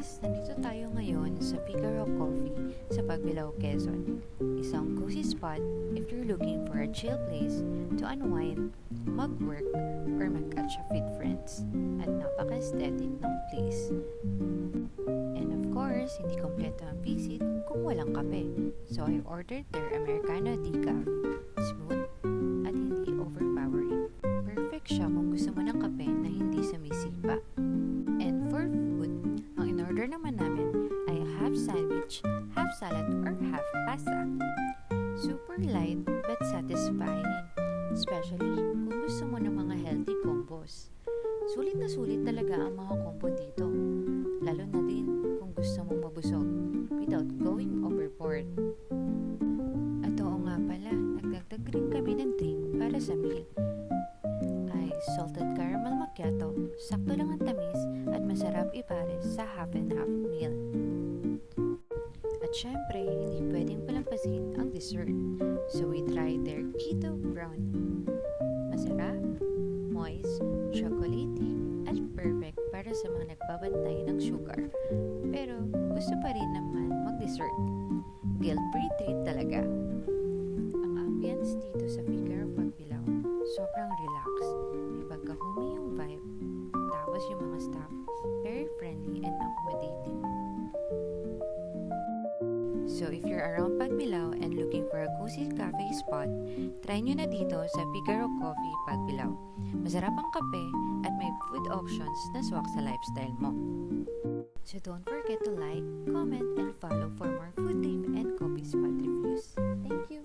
guys, nandito tayo ngayon sa Figaro Coffee sa Pagbilao, Quezon. Isang cozy spot if you're looking for a chill place to unwind, mag-work, or mag-catch up with friends. At napaka-aesthetic ng place. And of course, hindi kompleto ang visit kung walang kape. So I ordered their Americano decaf. Smooth at hindi overpowering. Perfect siya kung gusto mo ng kape na hindi sumisipa. And for food, ang in-order naman namin ay half sandwich, half salad, or half pasta. Super light but satisfying. Especially kung gusto mo ng mga healthy combos. Sulit na sulit talaga ang mga combo dito. Lalo na din kung gusto mong mabusog without going overboard. At oo nga pala, nagdagdag rin kami ng drink para sa meal. Ay salted caramel macchiato, sakto lang ang tamis at masarap ipares sa half and half meal. At syempre, hindi pwedeng palampasin ang dessert. So we tried their keto brownie. Masarap, moist, chocolatey, at perfect para sa mga nagbabantay ng sugar. Pero gusto pa rin naman mag-dessert. Guilt-free treat talaga. Ang ambience dito sa Figaro Pagbilao, sobrang relax. May pagka-homey yung vibe. Tapos yung mga staff, very friendly and accommodating. So if you're around Pagbilao and looking for a cozy cafe spot, try nyo na dito sa Figaro Coffee Pagbilao. Masarap ang kape at may food options na swak sa lifestyle mo. So don't forget to like, comment, and follow for more food trip and coffee spot reviews. Thank you!